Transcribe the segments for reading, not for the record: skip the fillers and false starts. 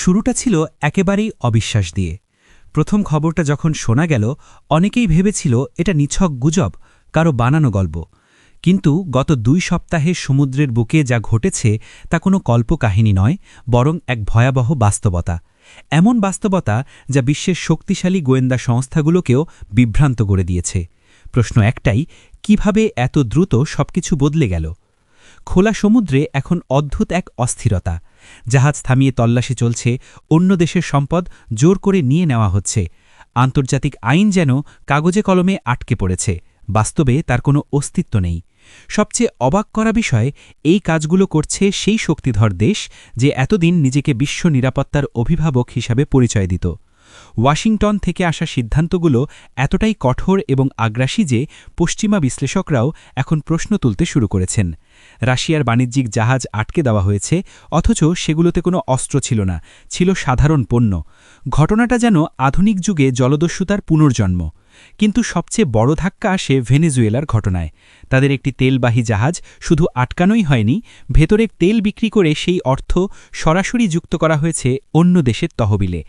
শুরুটা ছিল একেবারেই অবিশ্বাস দিয়ে। প্রথম খবরটা যখন শোনা গেল, অনেকেই ভেবেছিল এটা নিছক গুজব, কারো বানানো গল্প। কিন্তু গত 2 সপ্তাহে সমুদ্রের বুকে যা ঘটেছে তা কোনো কল্পকাহিনী নয়, বরং এক ভয়াবহ বাস্তবতা। এমন বাস্তবতা যা বিশ্বের শক্তিশালী গোয়েন্দা সংস্থাগুলোকেও বিভ্রান্ত করে দিয়েছে। প্রশ্ন একটাই, কিভাবে এত দ্রুত সবকিছু বদলে গেল? খোলা সমুদ্রে এখন অদ্ভুত এক অস্থিরতা। জাহাজ থামিয়ে তল্লাশি চলছে, অন্য দেশের সম্পদ জোর করে নিয়ে নেওয়া হচ্ছে। আন্তর্জাতিক আইন যেন কাগজে কলমে আটকে পড়েছে, বাস্তবে তার কোনো অস্তিত্ব নেই। সবচেয়ে অবাক করা বিষয়, এই কাজগুলো করছে সেই শক্তিধর দেশ যে এতদিন নিজেকে বিশ্ব নিরাপত্তার অভিভাবক হিসাবে পরিচয় দিত। ওয়াশিংটন থেকে আসা সিদ্ধান্তগুলো এতটাই কঠোর এবং আগ্রাসী যে পশ্চিমা বিশ্লেষকরাও এখন প্রশ্ন তুলতে শুরু করেছেন। রাশিয়ার বাণিজ্যিক জাহাজ আটকে দেওয়া হয়েছে, অথচ সেগুলোতে কোনো অস্ত্র ছিল না, ছিল সাধারণ পণ্য। ঘটনাটা যেন আধুনিক যুগে জলদস্যুতার পুনর্জন্ম। কিন্তু সবচেয়ে বড় ধাক্কা আসে ভেনেজুয়েলার ঘটনায়। তাদের একটি তেলবাহী জাহাজ শুধু আটকানোই হয়নি, ভেতরে তেল বিক্রি করে সেই অর্থ সরাসরি যুক্ত করা হয়েছে অন্য দেশের তহবিলে।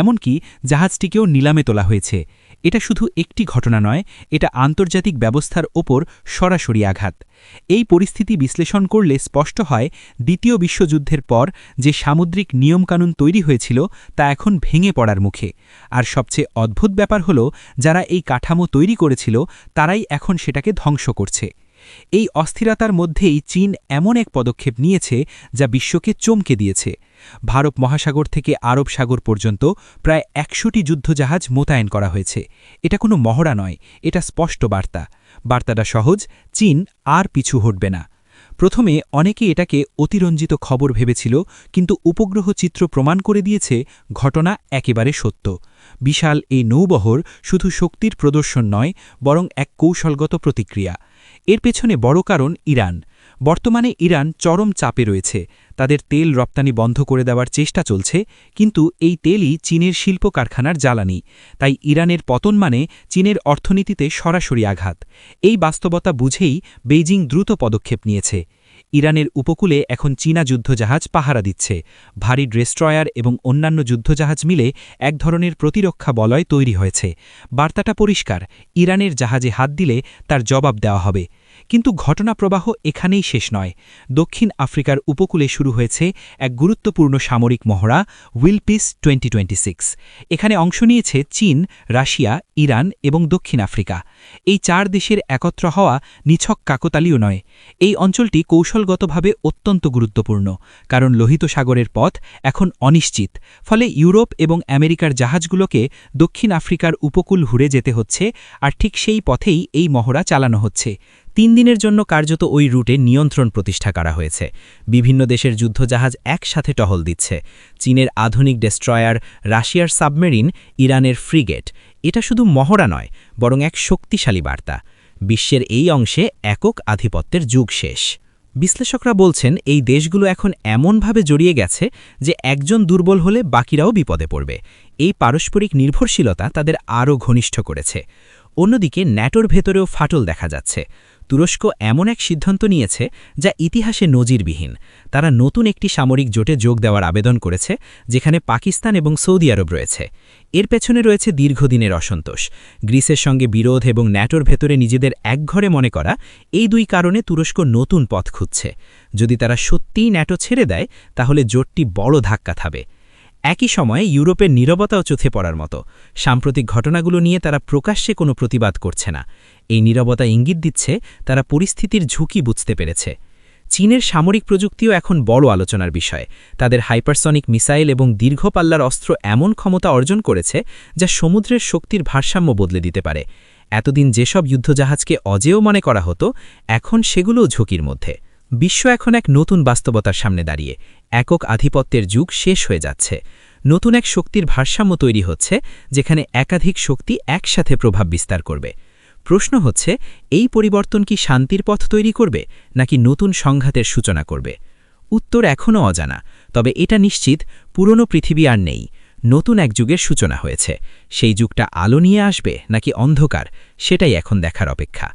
এমনকি জাহাজটিকেও নিলামে তোলা হয়েছে। এটা শুধু একটি ঘটনা নয়, এটা আন্তর্জাতিক ব্যবস্থার ওপর সরাসরি আঘাত। এই পরিস্থিতি বিশ্লেষণ করলে স্পষ্ট হয়, দ্বিতীয় বিশ্বযুদ্ধের পর যে সামুদ্রিক নিয়মকানুন তৈরি হয়েছিল তা এখন ভেঙে পড়ার মুখে। আর সবচেয়ে অদ্ভুত ব্যাপার হল, যারা এই কাঠামো তৈরি করেছিল তারাই এখন সেটাকে ধ্বংস করছে। এই অস্থিরতার মধ্যেই চীন এমন এক পদক্ষেপ নিয়েছে যা বিশ্বকে চমকে দিয়েছে। ভারত মহাসাগর থেকে আরব সাগর পর্যন্ত প্রায় 100টি যুদ্ধজাহাজ মোতায়েন করা হয়েছে। এটা কোনো মহড়া নয়, এটা স্পষ্ট বার্তা। বার্তাটা সহজ, চীন আর পিছু হটবে না। প্রথমে অনেকে এটাকে অতিরঞ্জিত খবর ভেবেছিল, কিন্তু উপগ্রহ চিত্র প্রমাণ করে দিয়েছে ঘটনা একেবারে সত্য। বিশাল এই নৌবহর শুধু শক্তির প্রদর্শন নয়, বরং এক কৌশলগত প্রতিক্রিয়া। এর পেছনে বড় কারণ ইরান। বর্তমানে ইরান চরম চাপে রয়েছে। তাদের তেল রপ্তানি বন্ধ করে দেওয়ার চেষ্টা চলছে, কিন্তু এই তেলই চীনের শিল্প কারখানার জ্বালানি। তাই ইরানের পতন মানে চীনের অর্থনীতিতে সরাসরি আঘাত। এই বাস্তবতা বুঝেই বেইজিং দ্রুত পদক্ষেপ নিয়েছে। ইরানের উপকূলে এখন চীনা যুদ্ধজাহাজ পাহারা দিচ্ছে। ভারী ডেস্ট্রয়ার এবং অন্যান্য যুদ্ধজাহাজ মিলে এক ধরনের প্রতিরক্ষা বলয় তৈরি হয়েছে। বার্তাটা পরিষ্কার, ইরানের জাহাজে হাত দিলে তার জবাব দেওয়া হবে। কিন্তু ঘটনাপ্রবাহ এখানেই শেষ নয়। দক্ষিণ আফ্রিকার উপকূলে শুরু হয়েছে এক গুরুত্বপূর্ণ সামরিক মহড়া, উইলপিস 2026। এখানে অংশ নিয়েছে চীন, রাশিয়া, ইরান এবং দক্ষিণ আফ্রিকা। এই 4 দেশের একত্র হওয়া নিছক কাকতালীয় নয়। এই অঞ্চলটি কৌশলগতভাবে অত্যন্ত গুরুত্বপূর্ণ, কারণ লোহিত সাগরের পথ এখন অনিশ্চিত। ফলে ইউরোপ এবং আমেরিকার জাহাজগুলোকে দক্ষিণ আফ্রিকার উপকূল ঘুরে যেতে হচ্ছে, আর ঠিক সেই পথেই এই মহড়া চালানো হচ্ছে। 3 দিনের জন্য কার্যত ওই রুটে নিয়ন্ত্রণ প্রতিষ্ঠা করা হয়েছে। বিভিন্ন দেশের যুদ্ধজাহাজ একসাথে টহল দিচ্ছে। চীনের আধুনিক ডেস্ট্রয়ার, রাশিয়ার সাবমেরিন, ইরানের ফ্রিগেট। এটা শুধু মহড়া নয়, বরং এক শক্তিশালী বার্তা। বিশ্বের এই অংশে একক আধিপত্যের যুগ শেষ। বিশ্লেষকরা বলছেন, এই দেশগুলো এখন এমনভাবে জড়িয়ে গেছে যে একজন দুর্বল হলে বাকিরাও বিপদে পড়বে। এই পারস্পরিক নির্ভরশীলতা তাদের আরও ঘনিষ্ঠ করেছে। অন্যদিকে ন্যাটোর ভেতরেও ফাটল দেখা যাচ্ছে। তুরস্ক এমন এক সিদ্ধান্ত নিয়েছে যা ইতিহাসে নজিরবিহীন। তারা নতুন একটি সামরিক জোটে যোগ দেওয়ার আবেদন করেছে, যেখানে পাকিস্তান এবং সৌদি আরব রয়েছে। এর পেছনে রয়েছে দীর্ঘদিনের অসন্তোষ, গ্রিসের সঙ্গে বিরোধ এবং ন্যাটোর ভেতরে নিজেদের একঘরে মনে করা। এই 2 কারণে তুরস্ক নতুন পথ খুঁজছে। যদি তারা সত্যিই ন্যাটো ছেড়ে দেয়, তাহলে জোটটি বড় ধাক্কা খাবে। একই সময়ে ইউরোপের নীরবতাও চোখে পড়ার মতো। সাম্প্রতিক ঘটনাগুলো নিয়ে তারা প্রকাশ্যে কোনো প্রতিবাদ করছে না। এই নীরবতা ইঙ্গিত দিচ্ছে তারা পরিস্থিতির ঝুঁকি বুঝতে পেরেছে। চীনের সামরিক প্রযুক্তিও এখন বড় আলোচনার বিষয়। তাদের হাইপারসনিক মিসাইল এবং দীর্ঘ পাল্লার অস্ত্র এমন ক্ষমতা অর্জন করেছে যা সমুদ্রের শক্তির ভারসাম্য বদলে দিতে পারে। এতদিন যেসব যুদ্ধজাহাজকে অজেয় মনে করা হতো, এখন সেগুলোও ঝুঁকির মধ্যে। বিশ্ব এখন এক নতুন বাস্তবতার সামনে দাঁড়িয়ে। একক আধিপত্যের যুগ শেষ হয়ে যাচ্ছে। নতুন এক শক্তির ভারসাম্য তৈরি হচ্ছে, যেখানে একাধিক শক্তি একসাথে প্রভাব বিস্তার করবে। প্রশ্ন হচ্ছে, এই পরিবর্তন কি শান্তির পথ তৈরি করবে, নাকি নতুন সংঘাতের সূচনা করবে? উত্তর এখনও অজানা, তবে এটা নিশ্চিত, পুরনো পৃথিবী আর নেই। নতুন এক যুগের সূচনা হয়েছে। সেই যুগটা আলো নিয়ে আসবে নাকি অন্ধকার, সেটাই এখন দেখার অপেক্ষা।